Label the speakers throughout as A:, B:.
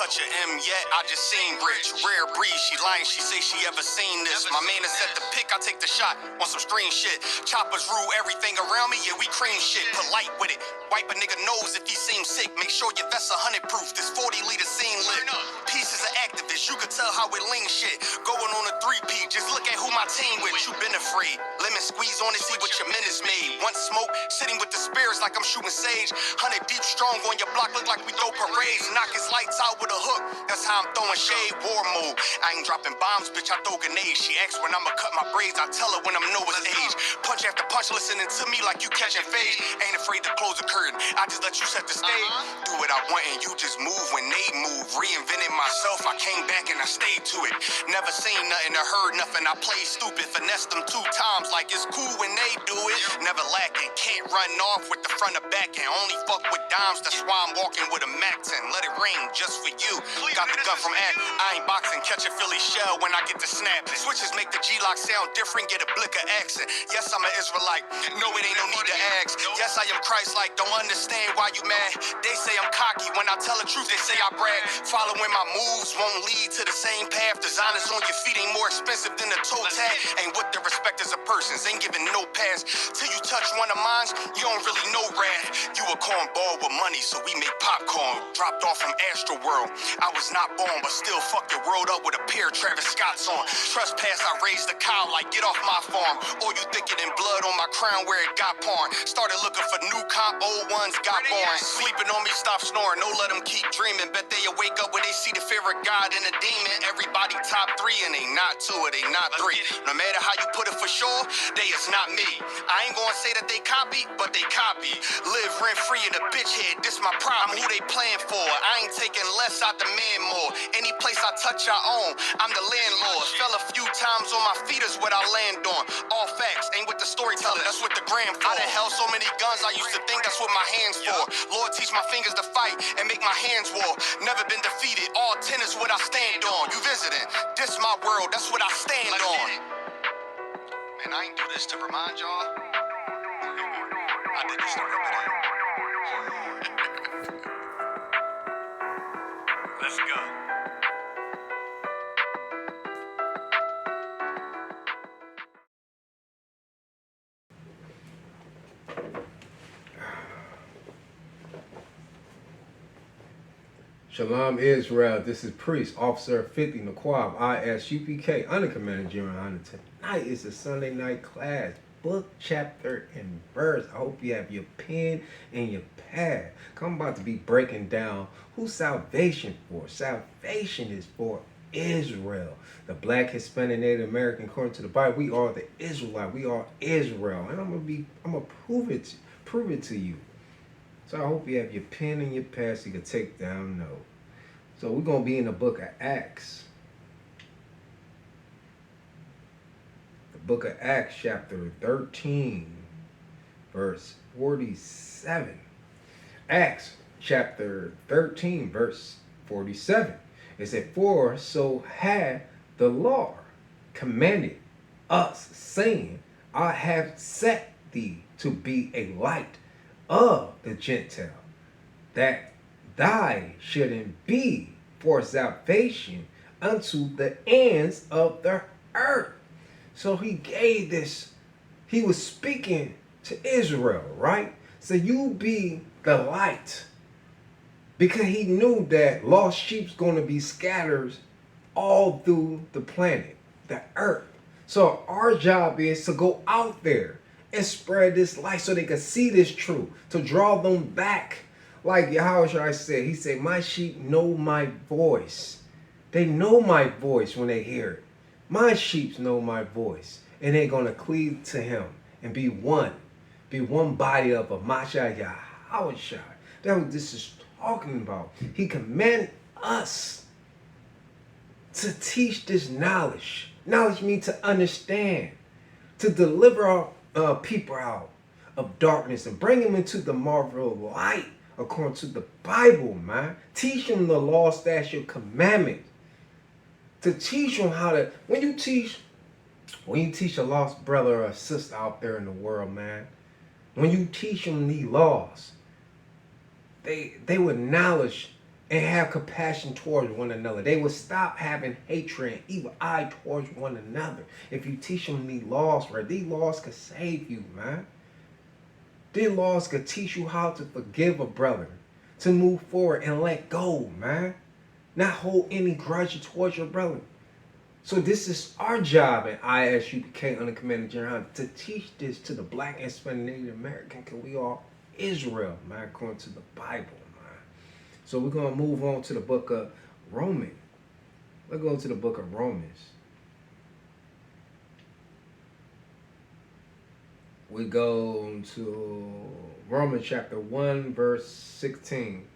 A: touch of M yet, I just seen rich. Rare breed, she lying, she say she ever seen this. My man has set the pick, I take the shot on some stream shit. Choppers rule everything around me, yeah, we cream shit. Polite with it, wipe a nigga nose if he seems sick. Make sure your vest 100 proof, this 40-liter scene lit. Pieces of activists, you could tell how we lean shit. Going on a 3P, just look at who my team with. You been afraid, lemon squeeze on it, see what your minutes made. Once smoke, sitting with the spirits like I'm shooting sage. 100 deep strong on your block, look like we throw parades. Knock his lights out with a hook, that's how I'm throwing shade. War mode, I ain't dropping bombs, bitch, I throw grenades. She asks when I'ma cut my braids, I tell her when I'm Noah's age. Punch after punch, listening to me like you catching fade. Ain't afraid to close the curtain, I just let you set the stage. Do what I want and you just move when they move. Reinvented myself, I came back and I stayed to it. Never seen nothing or heard nothing, I play stupid. Finessed them 2 times like it's cool when they do it. Never lacking, can't run off with the front or back and only fuck with dimes, that's why I'm walking with a Mac 10. Let it ring just for you. Got the gun from Act, I ain't boxing, catch a Philly shell when I get to snapping. Switches make the G-Lock sound different, get a blick of accent. Yes, I'm an Israelite, no it ain't no need to ask. Yes, I am Christ-like, don't understand why you mad. They say I'm cocky, when I tell the truth they say I brag. Following my moves won't lead to the same path. Designers on your feet ain't more expensive than a toe tag. Ain't with the respect as a persons, ain't giving no pass. Till you touch one of mine, you don't really know wrath. You a cornball with money, so we make popcorn. Dropped off from Astro World, I was not born, but still fuck your world up with a pair of Travis Scott's on. Trespass, I raised the cow like get off my farm. Or you thicker than blood on my crown where it got porn. Started looking for new comp, old ones got born. Sleeping on me, stop snoring, no let them keep dreaming. Bet they wake up when they see the fear of God and a demon. Everybody top 3 and they not 2 or they not 3. No matter how you put it for sure, they is not me. I ain't gonna say that they copy, but they copy. Live rent free in a bitch head, this my problem. Who they playing for? I ain't taking less, I demand more. Any place I touch, I own. I'm the landlord. Fell a few times on my feet is what I land on. All facts, ain't with the storyteller, that's what the gram for. I done held so many guns, I used to think that's what my hands for. Lord teach my fingers to fight and make my hands war. Never been defeated, all 10 is what I stand on. You visiting, this my world, that's what I stand on. Man, I ain't do this to remind y'all. I did this to rip it in. Let's go.
B: Shalom Israel, this is Priest, Officer 50 Naquab, ISUPK, Under Commander General Hunter. Tonight is a Sunday night class, book, chapter, and verse. I hope you have your pen and your pad. I'm about to be breaking down who's salvation for. Salvation is for Israel. The Black, Hispanic, Native American, according to the Bible, we are the Israelite. We are Israel. And I'm gonna prove it to you. So I hope you have your pen and your pad so you can take down notes. So we're going to be in the book of Acts. The book of Acts, chapter 13, verse 47. Acts, chapter 13, verse 47. It said, "For so had the Lord commanded us, saying, I have set thee to be a light of the Gentile, that thy shouldn't be for salvation unto the ends of the earth." So he gave this, he was speaking to Israel, right? So you be the light, because he knew that lost sheep's going to be scattered all through the planet, the earth. So our job is to go out there and spread this light so they can see this truth, to draw them back. Like Yahushua said, he said, my sheep know my voice. They know my voice when they hear it. My sheep know my voice, and they're going to cleave to him and be one body of a Masha Yahushua. That's what this is talking about. He commanded us to teach this knowledge. Knowledge means to understand, to deliver our people out of darkness and bring them into the marvelous light according to the Bible, man. Teach them the law, statute, commandment. To teach them how to, when you teach a lost brother or sister out there in the world, man, when you teach them these laws, they would knowledge and have compassion towards one another. They will stop having hatred and evil eye towards one another. If you teach them these laws, right? These laws could save you, man. These laws could teach you how to forgive a brother, to move forward and let go, man. Not hold any grudge towards your brother. So this is our job at ISUPK under Commander General to teach this to the Black and Hispanic Native American, because we are Israel, man, according to the Bible, man. So we're going to move on to the book of Romans. Let's go to the book of Romans. We go to Romans chapter 1, verse 16.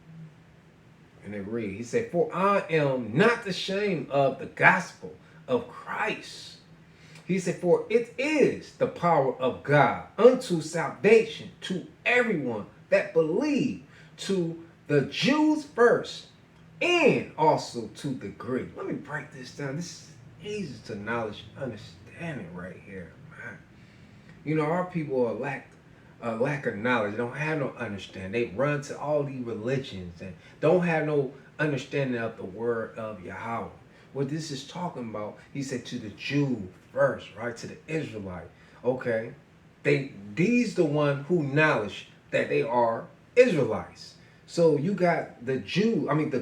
B: And it reads, he said, "For I am not ashamed of the gospel of Christ." He said, "For it is the power of God unto salvation to everyone that believe, to the Jews first, and also to the Greek." Let me break this down. This is easy to knowledge and understanding right here, man. You know, our people are lack of knowledge. They don't have no understanding. They run to all these religions and don't have no understanding of the word of Yahweh. What this is talking about, he said to the Jew first, right? To the Israelite. Okay. These the one who knowledge that they are Israelites. So you got the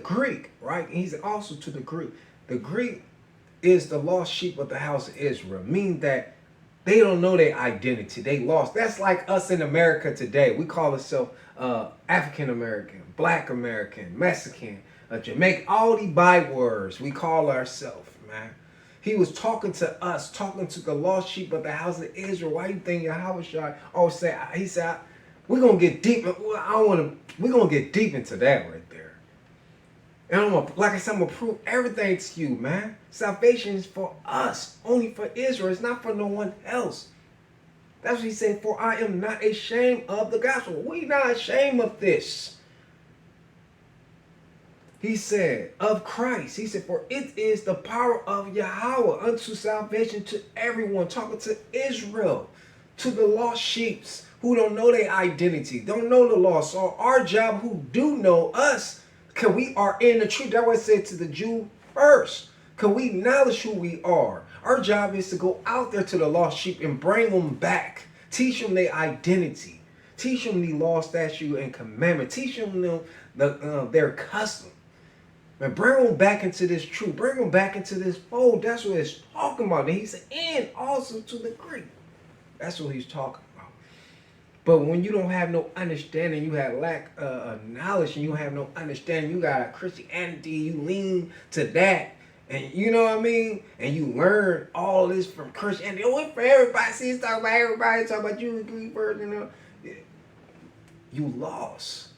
B: Greek, right? And he's also to the Greek. The Greek is the lost sheep of the house of Israel, meaning that they don't know their identity. They lost. That's like us in America today. We call ourselves African American, Black American, Mexican, Jamaican. All these bywords we call ourselves, man. He was talking to us, talking to the lost sheep of the house of Israel. Why you think Yahweh always say? He said, "We're gonna get deep. We're gonna get deep into that right there." And like I said, I'm gonna prove everything to you, man. Salvation is for us, only for Israel. It's not for no one else. That's what he said, "For I am not ashamed of the gospel." We not ashamed of this. He said, of Christ. He said, "For it is the power of Yahweh unto salvation to everyone." Talking to Israel, to the lost sheep who don't know their identity, don't know the law. So our job, who do know us, because we are in the truth. That's why I said to the Jew first. Because we acknowledge who we are. Our job is to go out there to the lost sheep and bring them back. Teach them their identity. Teach them the law, statute, and commandment. Teach them their custom. And bring them back into this truth. Bring them back into this fold. That's what it's talking about. And he said, and also to the Greek. That's what he's talking about. But when you don't have no understanding, you have lack of knowledge, and you have no understanding, you got Christianity, you lean to that. And you know what I mean? And you learn all this from Christianity. Oh, it's for everybody. See, it's talking about everybody. It's talking about you, Greek first, you know. You lost.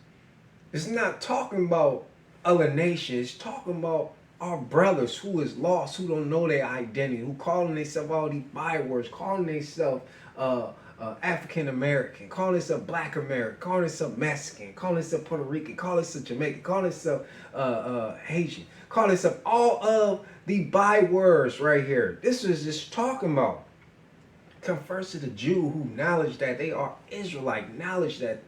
B: It's not talking about other nations. It's talking about our brothers who is lost, who don't know their identity, who calling themselves all these bywords, calling themselves African American, calling themselves Black American, calling themselves Mexican, calling themselves Puerto Rican, calling themselves Jamaican, calling themselves Haitian, calling themselves all of the bywords right here. This is just talking about. Come first to the Jew who knowledge that they are Israelite, knowledge that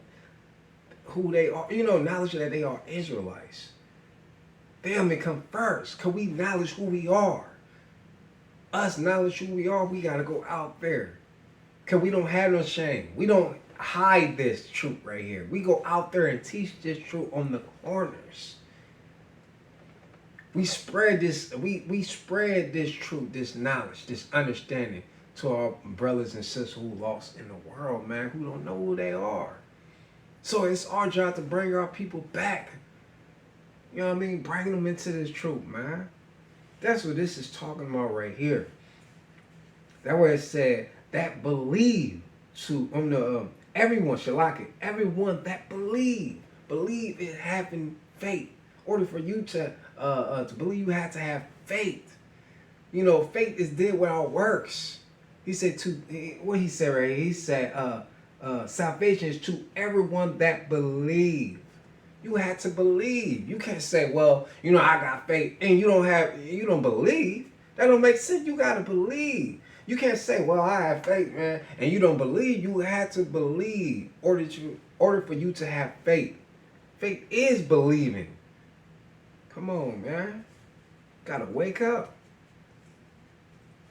B: who they are, knowledge that they are Israelites. Them to come first, because we knowledge who we are. Us knowledge who we are, we got to go out there. Because we don't have no shame. We don't hide this truth right here. We go out there and teach this truth on the corners. We spread this, we spread this truth, this knowledge, this understanding to our brothers and sisters who lost in the world, man, who don't know who they are. So it's our job to bring our people back. You know what I mean? Bring them into this truth, man. That's what this is talking about right here. That way it said that believe to everyone, Shalaki, everyone that believe it having faith. In order for you to believe, you have to have faith. Faith is dead without works. He said what he said right here? He said salvation is to everyone that believe. You had to believe. You can't say, well, I got faith, and you don't believe. That don't make sense. You gotta believe. You can't say, well, I have faith, man, and you don't believe. You had to believe in order for you to have faith. Faith is believing. Come on, man. Gotta wake up.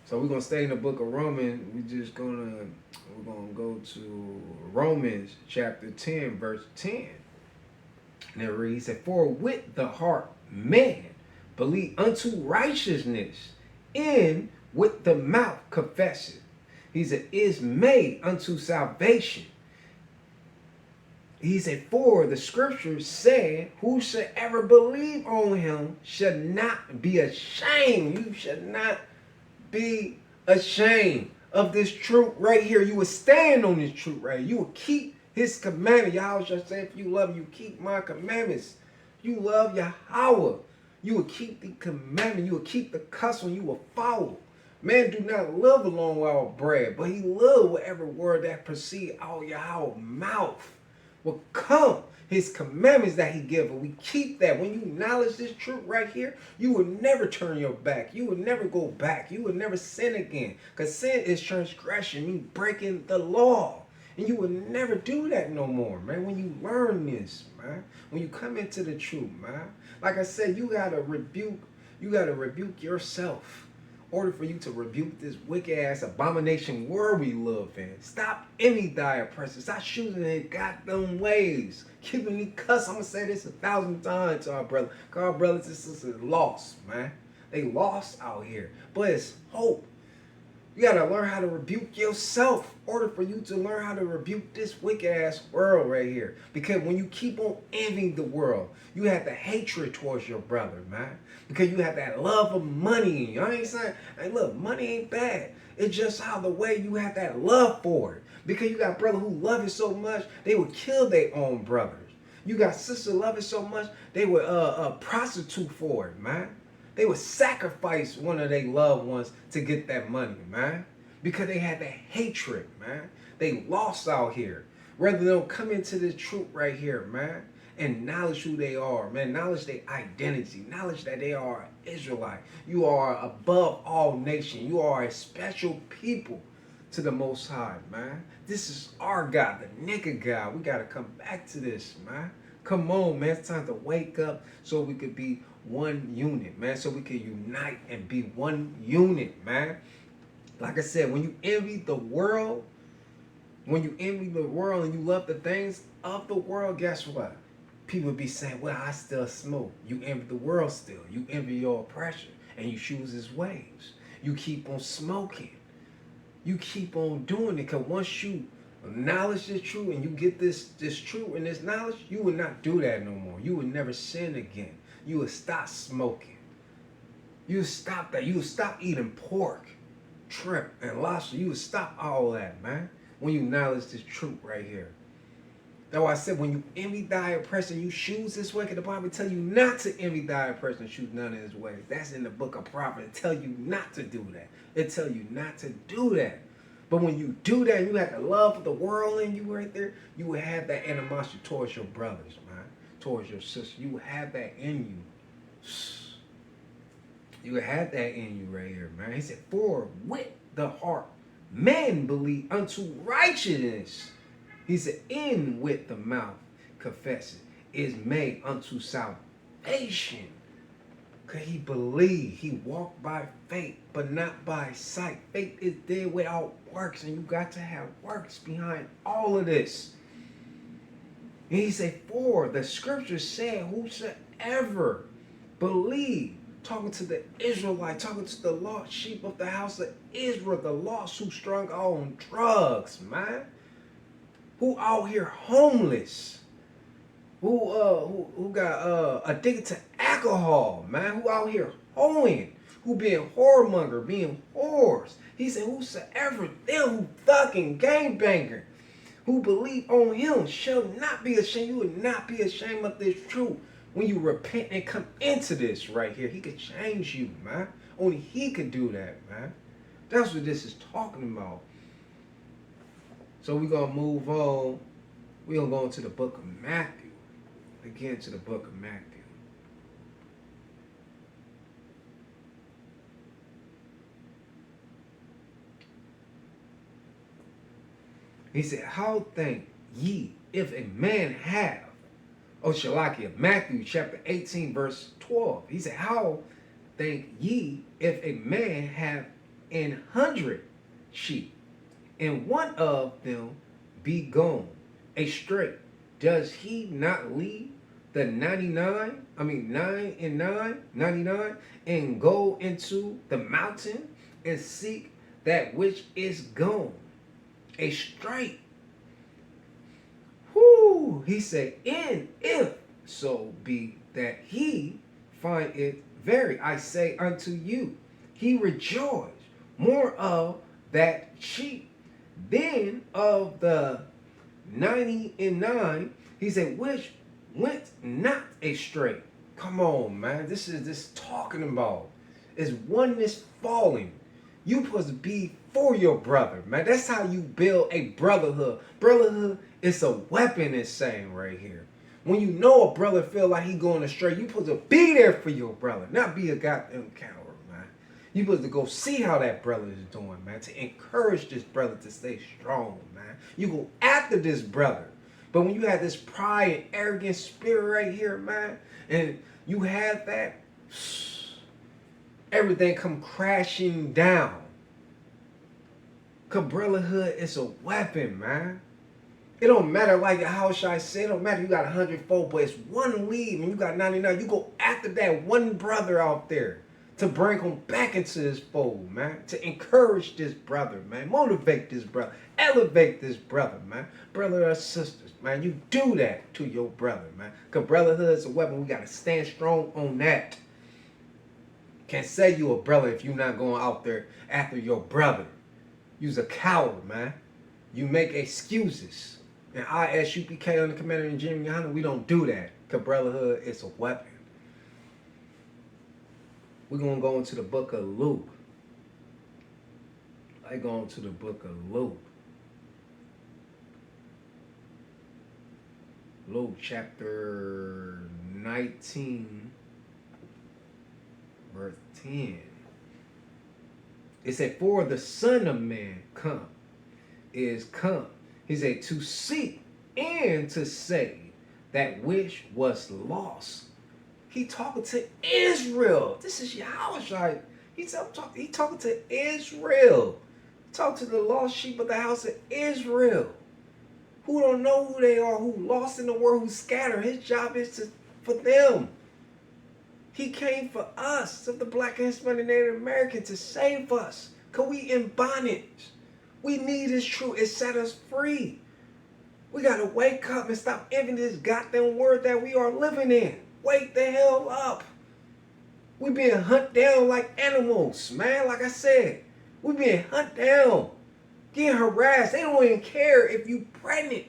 B: So we're gonna stay in the book of Romans. We're gonna go to Romans chapter 10, verse 10. And it reads, for with the heart man believe unto righteousness, and with the mouth confess it. He said, is made unto salvation. He said, for the scriptures said, whosoever believe on him shall not be ashamed. You shall not be ashamed of this truth right here. You will stand on this truth right here. You will keep his commandments. Yahweh shall say, if you love me, you keep my commandments. You love Yahweh. You will keep the commandment. You will keep the custom. You will follow. Man do not live alone without bread, but he live with every word that proceed out of Yahweh's mouth. Will come his commandments that he give, and we keep that. When you acknowledge this truth right here, you will never turn your back. You will never go back. You will never sin again, because sin is transgression, mean breaking the law. And you will never do that no more, man. When you learn this, man, when you come into the truth, man, like I said, you gotta rebuke yourself in order for you to rebuke this wicked ass abomination world we live in. Stop any dire person. Stop shooting in goddamn ways. Keeping me cuss. I'm gonna say this 1,000 times to our brother. Our brothers and sisters lost, man. They lost out here. But it's hope. You gotta learn how to rebuke yourself in order for you to learn how to rebuke this wicked ass world right here. Because when you keep on envying the world, you have the hatred towards your brother, man. Because you have that love of money. You know what I'm saying? Hey, look, money ain't bad. It's just how the way you have that love for it. Because you got brother who love it so much, they would kill their own brothers. You got sister love it so much, they would prostitute for it, man. They would sacrifice one of their loved ones to get that money, man. Because they had that hatred, man. They lost out here. Rather than come into this truth right here, man. And knowledge who they are, man. Knowledge their identity. Knowledge that they are an Israelite. You are above all nation. You are a special people to the Most High, man. This is our God, the nigga God. We got to come back to this, man. Come on, man. It's time to wake up so we could be one unit, man. So we can unite and be one unit, man. Like I said, when you envy the world, and you love the things of the world, guess what? People be saying, well, I still smoke. You envy the world still. You envy your oppression. And you choose his ways. You keep on smoking. You keep on doing it. Because once you acknowledge this truth and you get this truth and this knowledge, you will not do that no more. You will never sin again. You will stop smoking. You will stop that. You will stop eating pork, shrimp, and lobster. You will stop all that, man. When you acknowledge this truth right here. That's why I said when you envy thy oppressor, you choose this way. Because the Bible tell you not to envy thy oppressor and choose none of his ways. That's in the book of Proverbs. It tell you not to do that. It tell you not to do that. But when you do that, you have the love of the world in you right there. You will have that animosity towards your brothers, man. Towards your sister. You will have that in you. You will have that in you right here, man. He said, for with the heart man believe unto righteousness. He said, in with the mouth confess it is made unto salvation. Because he believed. He walked by faith, but not by sight. Faith is there without works, and you got to have works behind all of this. And he said, for the scripture said, whosoever believe, talking to the Israelite, talking to the lost sheep of the house of Israel, the lost who strung on drugs, man. Who out here homeless, who got addicted to alcohol, man, who out here hoeing, who being whoremonger, being whores. He said, whosoever them who fucking gangbanger, who believe on him shall not be ashamed. You will not be ashamed of this truth. When you repent and come into this right here, he could change you, man. Only he could do that, man. That's what this is talking about. So we're going to move on. We're going to go into the book of Matthew. Again, to the book of Matthew. He said, how think ye if a man have Shalakia, Matthew chapter 18, verse 12. He said, how think ye if a man have 100 sheep, and one of them be gone astray? Does he not leave the 99, and go into the mountain and seek that which is gone astray? Whoo! He said, and if so be that he find it, very, I say unto you, he rejoice more of that sheep than of the 99. He said, which went not astray. Come on, man. This is this talking about is oneness falling. You supposed to be for your brother, man. That's how you build a brotherhood. Brotherhood is a weapon, it's saying right here. When you know a brother feel like he going astray, you supposed to be there for your brother, not be a goddamn coward, man. You supposed to go see how that brother is doing, man, to encourage this brother to stay strong, man. You go after this brother. But when you have this pride and arrogant spirit right here, man, and you have that, everything come crashing down. Cause brotherhood is a weapon, man. It don't matter, like, how should I say, it don't matter you got 100 folk, but it's one lead and you got 99. You go after that one brother out there to bring him back into this fold, man. To encourage this brother, man. Motivate this brother. Elevate this brother, man. Brother or sisters, man. You do that to your brother, man. Because brotherhood is a weapon. We got to stand strong on that. Can't say you a brother if you're not going out there after your brother. You's a coward, man. You make excuses. And I, as UPK on the Commander in Jimmy Hunter, we don't do that. Because brotherhood is a weapon. We're going to go into the book of Luke. I go into the book of Luke. Luke chapter 19, verse 10. It said, for the Son of Man is come. He said, to seek and to save that which was lost. He talking to Israel. This is Yahushua. He talking to Israel. Talk to the lost sheep of the house of Israel. Who don't know who they are, who lost in the world, who scattered. His job is for them. He came for us, of the Black and Hispanic Native American, to save us. Because we in bondage. We need His truth. It set us free. We got to wake up and stop envying this goddamn world that we are living in. Wake the hell up. We being hunted down like animals, man. Like I said, we being hunted down, getting harassed. They don't even care if you pregnant.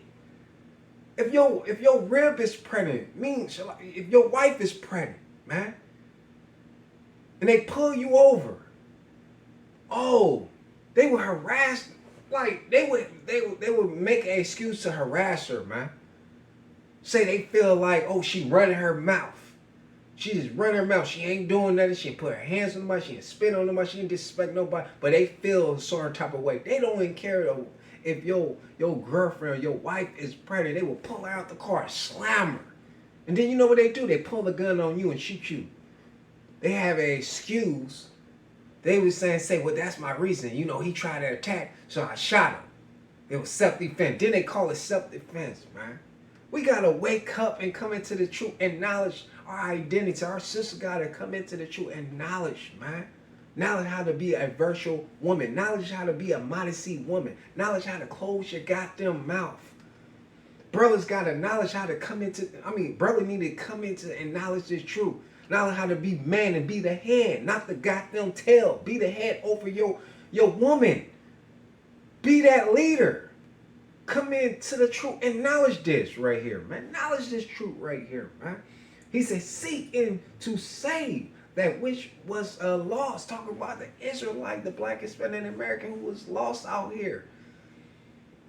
B: If your rib is pregnant, means if your wife is pregnant, man, and they pull you over. Oh, they were harassed. Like they would make an excuse to harass her, man. Say they feel like, oh, she running her mouth. She just running her mouth. She ain't doing nothing. She ain't put her hands on nobody. She ain't spit on nobody. She ain't disrespect nobody. But they feel a certain type of way. They don't even care though if your girlfriend or your wife is pregnant. They will pull her out the car and slam her. And then you know what they do? They pull the gun on you and shoot you. They have an excuse. They was say, well, that's my reason. You know, he tried to attack, so I shot him. It was self-defense. Then they call it self-defense, man. We got to wake up and come into the truth and acknowledge our identity. Our sister got to come into the truth and knowledge, man. Knowledge how to be a virtual woman. Knowledge how to be a modesty woman. Knowledge how to close your goddamn mouth. Brothers got to knowledge how to come into, brother need to come into and knowledge this truth. Knowledge how to be man and be the head, not the goddamn tail. Be the head over your woman. Be that leader. Come into the truth and acknowledge this right here, man. Acknowledge this truth right here, man. He said, seek and to save that which was lost. Talking about the Israelite, the Black Hispanic American who was lost out here.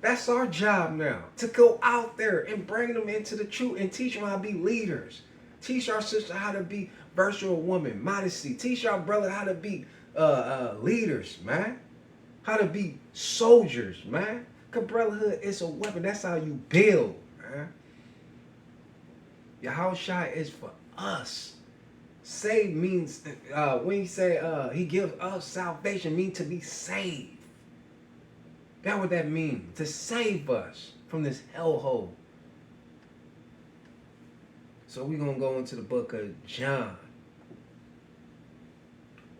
B: That's our job now, to go out there and bring them into the truth and teach them how to be leaders. Teach our sister how to be virtual woman, modesty. Teach our brother how to be leaders, man. How to be soldiers, man. Because brotherhood is a weapon. That's how you build, man. Yahushua is for us. Save means, when he say he gives us salvation, means to be saved. That's what that means, to save us from this hellhole. So we're going to go into the book of John.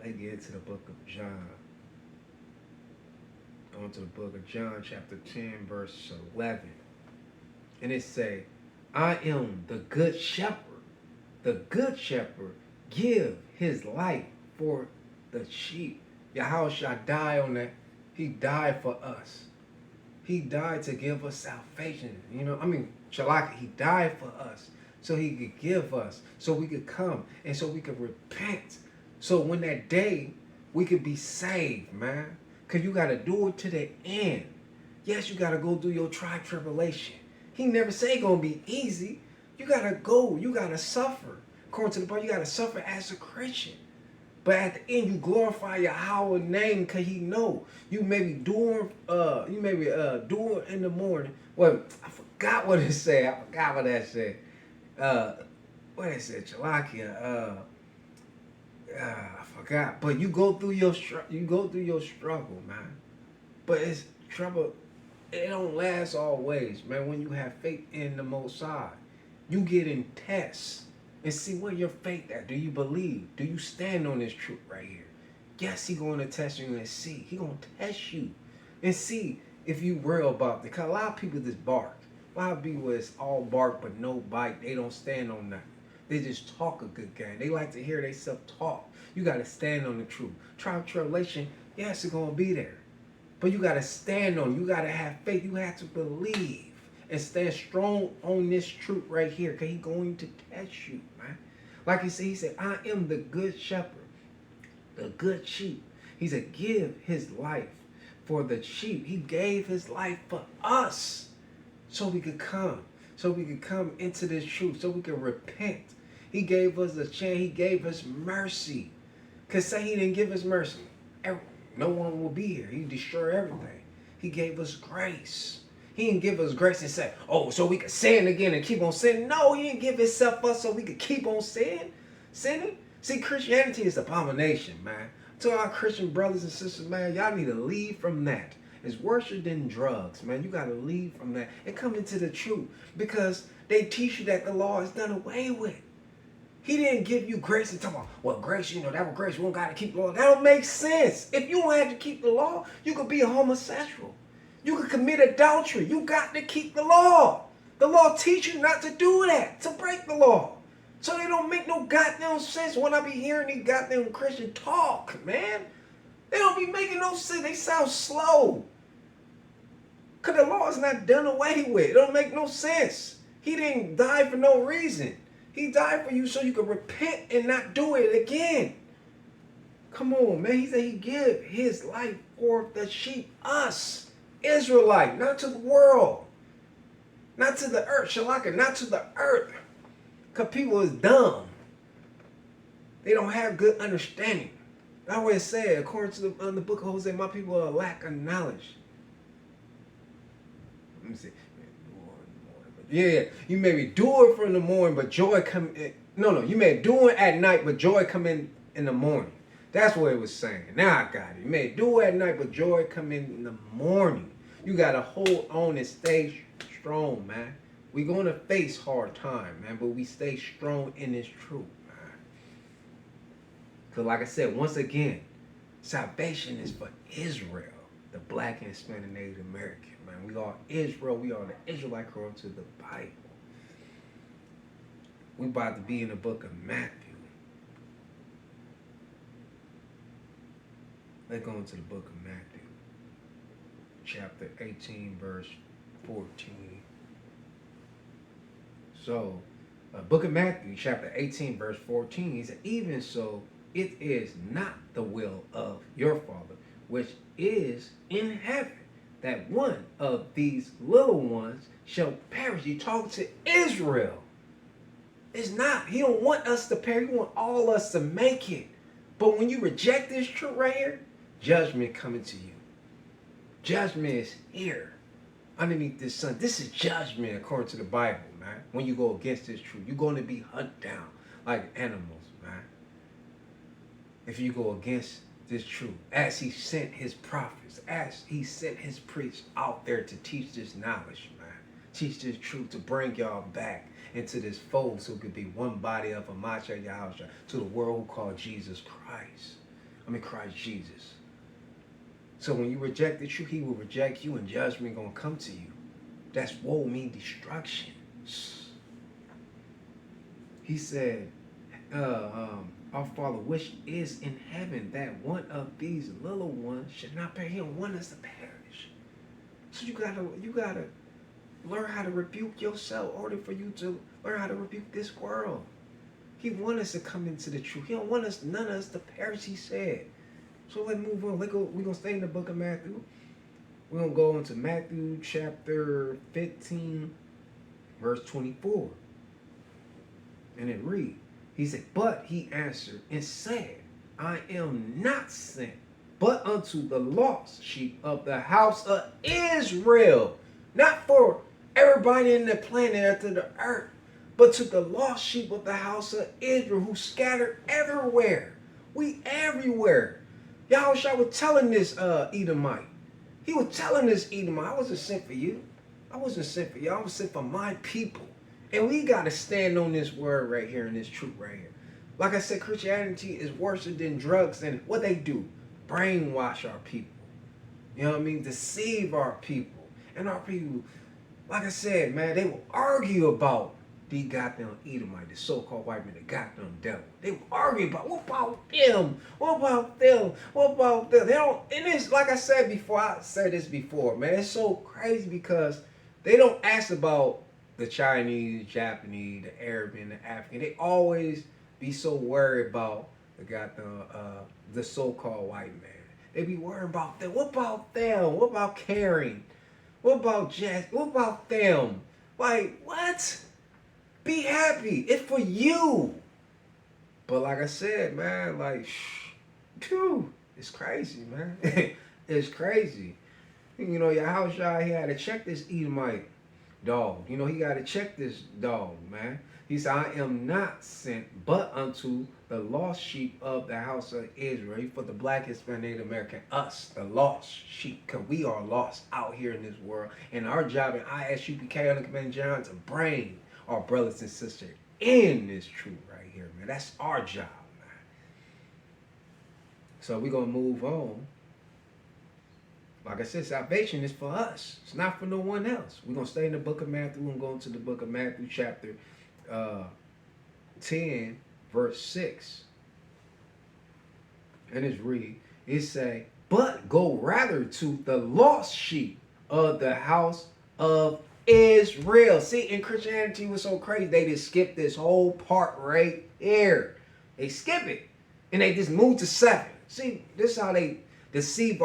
B: Let's get into the book of John. Going to the book of John, chapter 10, verse 11. And it say, I am the good shepherd. The good shepherd give his life for the sheep. Yahushua died on that. He died for us. He died to give us salvation. Shalak, he died for us so he could give us, so we could come and so we could repent. So when that day, we could be saved, man. Because you got to do it to the end. Yes, you got to go through your tribulation. He never say it's going to be easy. You got to go. You got to suffer. According to the Bible, you got to suffer as a Christian. But at the end, you glorify Yahweh's name because he know. You may be doing in the morning. Well, I forgot what it said. I forgot what that said. What it said, Chalakia. I forgot. But you go through your struggle, man. But it's trouble. It don't last always, man. When you have faith in the Most High, you get in tests and see where your faith at. Do you believe? Do you stand on this truth right here? Yes, he going to test you and see. He going to test you and see if you real about it. Because a lot of people just bark. A lot of people is all bark but no bite. They don't stand on nothing. They just talk a good game. They like to hear themselves talk. You got to stand on the truth. Tribulation, yes, it's going to be there. But you got to stand on it. You got to have faith. You have to believe and stand strong on this truth right here. Because he's going to test you, man. Like he said, I am the good shepherd, the good sheep. He said, give his life for the sheep. He gave his life for us so we could come. So we could come into this truth. So we could repent. He gave us a chance. He gave us mercy. Because say he didn't give us mercy, no one will be here. He destroyed everything. He gave us grace. He didn't give us grace and say, oh, so we could sin again and keep on sinning. No, he didn't give himself us so we could keep on sinning. See, Christianity is abomination, man. To our Christian brothers and sisters, man, y'all need to leave from that. It's worse than drugs, man. You got to leave from that and come into the truth. Because they teach you that the law is done away with. He didn't give you grace and talk about, well, grace, that was grace. We don't got to keep the law. That don't make sense. If you don't have to keep the law, you could be a homosexual. You could commit adultery. You got to keep the law. The law teach you not to do that, to break the law. So they don't make no goddamn sense when I be hearing these goddamn Christian talk, man. They don't be making no sense. They sound slow. Because the law is not done away with. It don't make no sense. He didn't die for no reason. He died for you so you could repent and not do it again. Come on, man. He said he give his life for the sheep. Us. Israelite. Not to the world. Not to the earth. Shalaka. Not to the earth. Because people is dumb. They don't have good understanding. That's what it said. According to the book of Hosea, my people are lack of knowledge. Let me see. Yeah, you may be do it from the morning, but joy come in. No, you may do it at night, but joy come in the morning. That's what it was saying. Now I got it. You may do it at night, but joy come in the morning. You got to hold on and stay strong, man. We're going to face hard time, man, but we stay strong in this truth, man. Because like I said, once again, salvation is for Israel, the black and Hispanic Native American. Man, we are Israel. We are the Israelite according to the Bible. We about to be in the book of Matthew. Let's go into the book of Matthew, chapter 18, verse 14. So, book of Matthew, chapter 18, verse 14, he said, even so, it is not the will of your Father, which is in heaven, that one of these little ones shall perish. You talk to Israel. It's not. He don't want us to perish. He want all us to make it. But when you reject this truth right here, judgment coming to you. Judgment is here underneath this sun. This is judgment according to the Bible, man. man. When you go against this truth, you're going to be hunted down like animals, man. If you go against this truth, as he sent his prophets, as he sent his priests out there to teach this knowledge, man. Teach this truth to bring y'all back into this fold so it could be one body of Hamashiach Yahushua to the world who called Jesus Christ. Christ Jesus. So when you reject the truth, he will reject you and judgment gonna come to you. That's woe mean destruction. He said, our Father which is in heaven, that one of these little ones should not perish. He don't want us to perish. So you gotta learn how to rebuke yourself in order for you to learn how to rebuke this world. He wants us to come into the truth. He don't want us, none of us to perish, he said. So let's move on. We're going to stay in the book of Matthew. We're going to go into Matthew chapter 15, verse 24. And it reads, he said, but he answered and said, I am not sent, but unto the lost sheep of the house of Israel. Not for everybody in the planet or to the earth, but to the lost sheep of the house of Israel who scattered everywhere. We everywhere. Yahushua was telling this Edomite. He was telling this Edomite, I wasn't sent for you. I wasn't sent for you. I was sent for my people. And we got to stand on this word right here and this truth right here. Like I said, Christianity is worse than drugs. And what they do, brainwash our people. You know what I mean? Deceive our people. And our people, like I said, man, they will argue about the goddamn Edomite, the so-called white man, the goddamn devil. They will argue about, what about them? What about them? What about them? They don't, and it's like I said before, I said this before, man, it's so crazy because they don't ask about the Chinese, Japanese, the Arabian, the African. They always be so worried about the goddamn, the so-called white man. They be worried about them. What about them? What about Karen? What about Jess? What about them? Like, what? Be happy. It's for you. But like I said, man, like, phew, it's crazy, man. It's crazy. You know, Yahushua, he had to check this Edomite dog. You know, he got to check this dog, man. He said, I am not sent but unto the lost sheep of the house of Israel. For the black, Hispanic, Native American, us, the lost sheep, because we are lost out here in this world. And our job in ISUPK on the Command John to bring our brothers and sisters in this truth right here, man. That's our job, man. So we're going to move on. Like I said, salvation is for us. It's not for no one else. We're going to stay in the book of Matthew and go into the book of Matthew chapter 10, verse 6. And it's read, it say, but go rather to the lost sheep of the house of Israel. See, in Christianity was so crazy, they just skip this whole part right here. They skip it. And they just move to 7. See, this is how they deceive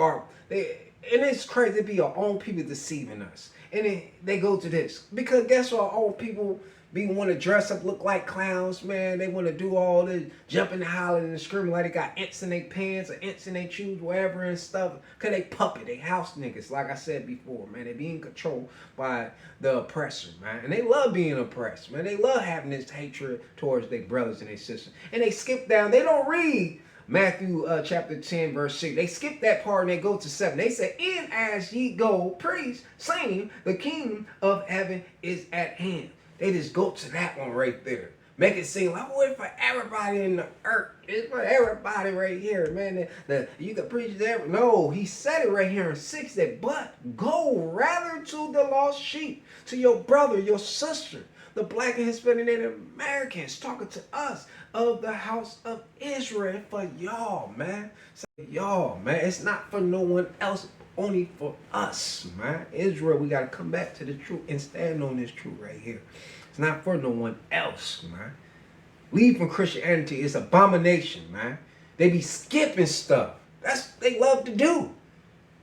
B: and it's crazy to be our own people deceiving us. And then they go to this. Because guess what? Our own people want to dress up, look like clowns, man. They want to do all this jumping and hollering and screaming like they got ints in their pants or ints in their shoes, whatever and stuff. Because they puppet, they house niggas, like I said before, man. They being controlled by the oppressor, man. And they love being oppressed, man. They love having this hatred towards their brothers and their sisters. And they skip down. They don't read Matthew chapter 10, verse 6. They skip that part and they go to 7. They say, and as ye go, preach, saying, the kingdom of heaven is at hand. They just go to that one right there. Make it seem like, oh, it's for everybody in the earth. It's for everybody right here, man. You can preach that. No, he said it right here in 6 that, but go rather to the lost sheep, to your brother, your sister, the black and Hispanic Native Americans, talking to us of the house of Israel. For y'all, man. So, y'all, man. It's not for no one else, only for us, man. Israel, we got to come back to the truth and stand on this truth right here. It's not for no one else, man. Leaving Christianity is abomination, man. They be skipping stuff. That's what they love to do.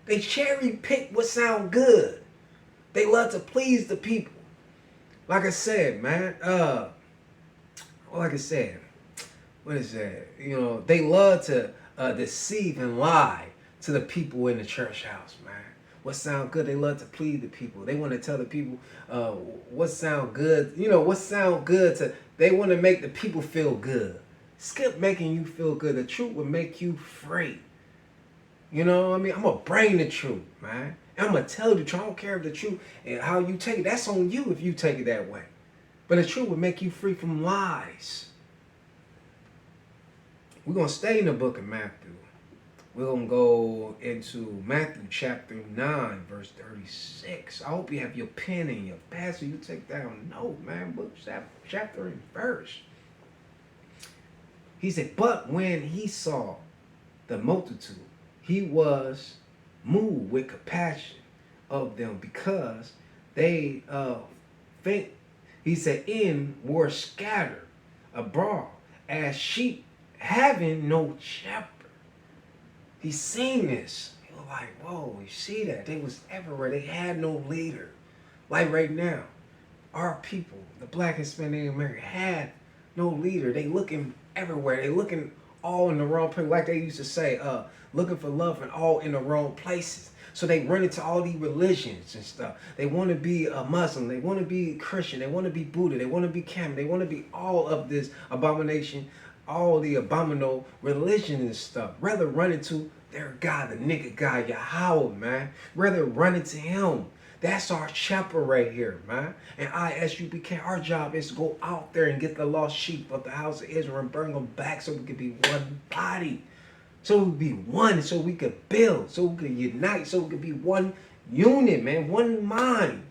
B: They cherry pick what sound good. They love to please the people. Like I said, man, like I said, what is that? You know, they love to deceive and lie to the people in the church house, man. what sound good. They love to please the people. They want to tell the people what sound good. You know, what sound good to. They want to make the people feel good. Skip making you feel good. The truth will make you free. You know what I mean? I'm going to bring the truth, man. And I'm going to tell the truth. I don't care if the truth and how you take it. That's on you if you take it that way. But the truth will make you free from lies. We're going to stay in the book of Matthew. We're going to go into Matthew chapter 9, verse 36. I hope you have your pen and your pencil. You take down note, man. Book, chapter, and verse. He said, but when he saw the multitude, he was moved with compassion of them because they faint. He said, in were scattered abroad as sheep having no shepherd. He seen this. He was like, whoa, you see that? They was everywhere. They had no leader. Like right now, our people, the Black and Hispanic American, had no leader. They looking everywhere. They looking all in the wrong place. Like they used to say, looking for love and all in the wrong places. So they run into all these religions and stuff. They want to be a Muslim. They want to be Christian. They want to be Buddha. They want to be Catholic. They want to be all of this abomination, all the abominable religion and stuff. Rather run into their God, the nigga God, Yahweh, man. Rather run into him. That's our chapel right here, man. And ISUPK, our job is to go out there and get the lost sheep of the house of Israel and bring them back so we can be one body. So we be one, so we could build, so we could unite, so we could be one unit, man, one mind.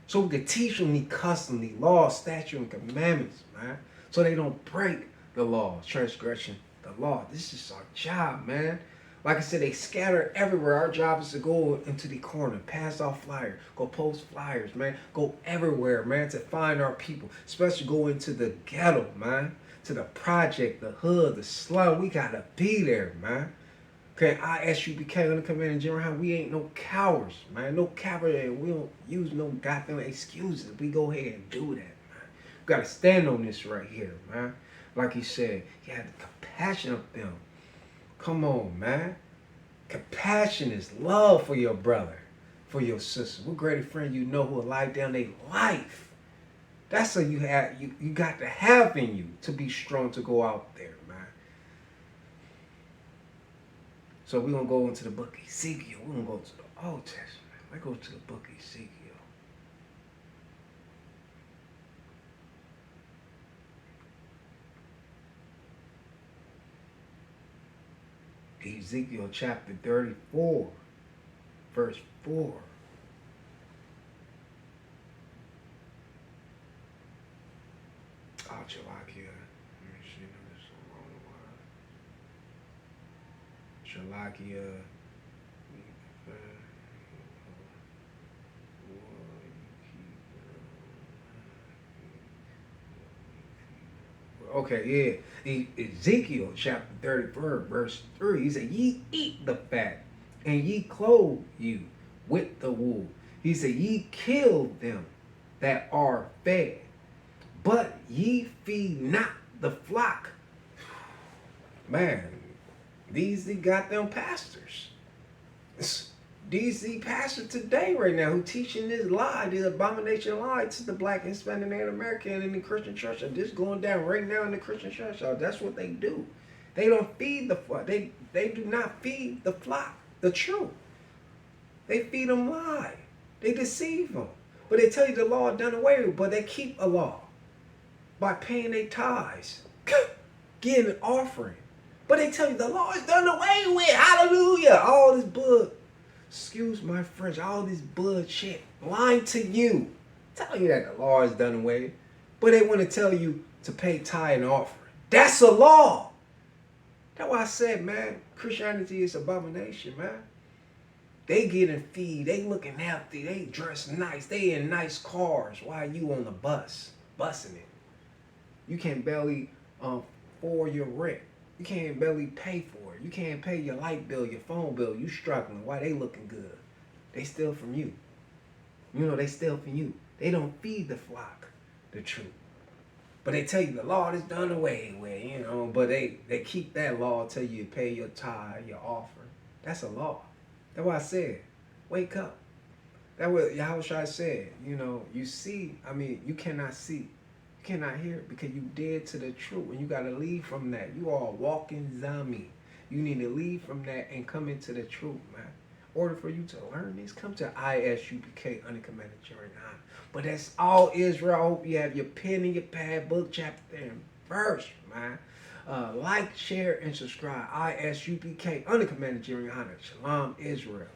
B: So we could teach them the custom, the law, statute, and commandments, man. So they don't break the law, transgression, the law. This is our job, man. Like I said, they scatter everywhere. Our job is to go into the corner, pass off flyers, go post flyers, man. Go everywhere, man, to find our people. Especially go into the ghetto, man. To the project, the hood, the slum. We gotta be there, man. Okay, ISUPK on the command in general, we ain't no cowards, man. No coward. We don't use no goddamn excuses. We go ahead and do that, man. We gotta stand on this right here, man. Like he said, he had the compassion of them. Come on, man. Compassion is love for your brother, for your sister. What greater friend you know who will lie down their life? That's what you got to have in you to be strong to go out there, man. So we're going to go into the book of Ezekiel. We're going to go to the Old Testament. Let's go to the book of Ezekiel. Ezekiel chapter 34, verse 4. Shalakia. Let me see. This is the wrong one. Shalakia. Okay, yeah. Ezekiel chapter 34, verse 3. He said, ye eat the fat, and ye clothe you with the wool. He said, ye kill them that are fed, but ye feed not the flock. Man, these goddamn pastors. These pastors today right now who teaching this lie, this abomination lie to the Black and Hispanic and American in the Christian church. This going down right now in the Christian church. That's what they do. They don't feed the flock. They do not feed the flock the truth. They feed them lie. They deceive them. But they tell you the law is done away with, but they keep a law by paying their tithes, giving an offering. But they tell you the law is done away with. Hallelujah. All this blood. Excuse my French. All this bullshit. Lying to you. Telling you that the law is done away. But they want to tell you to pay tithe and offering. That's a law. That's why I said, man, Christianity is abomination, man. They getting feed. They looking healthy. They dress nice. They in nice cars. While you on the bus, bussing it. You can't barely for your rent. You can't barely pay for it. You can't pay your light bill, your phone bill. You struggling. Why they looking good? They steal from you. You know, they steal from you. They don't feed the flock the truth. But they tell you the law is done away with, you know. But they keep that law, tell you to pay your tithe, your offering. That's a law. That's why I said, Wake up. That what Yahushua said. You know, you see, I mean, you cannot see. You cannot hear it because you dead to the truth. And you got to leave from that. You are a walking zombie. You need to leave from that and come into the truth, man. In order for you to learn this, come to ISUPK, Uncommanded Journey Honor. But that's all, Israel. I hope you have your pen and your pad, book, chapter, and verse, man. Like, share, and subscribe. ISUPK, Uncommanded Journey Honor. Shalom, Israel.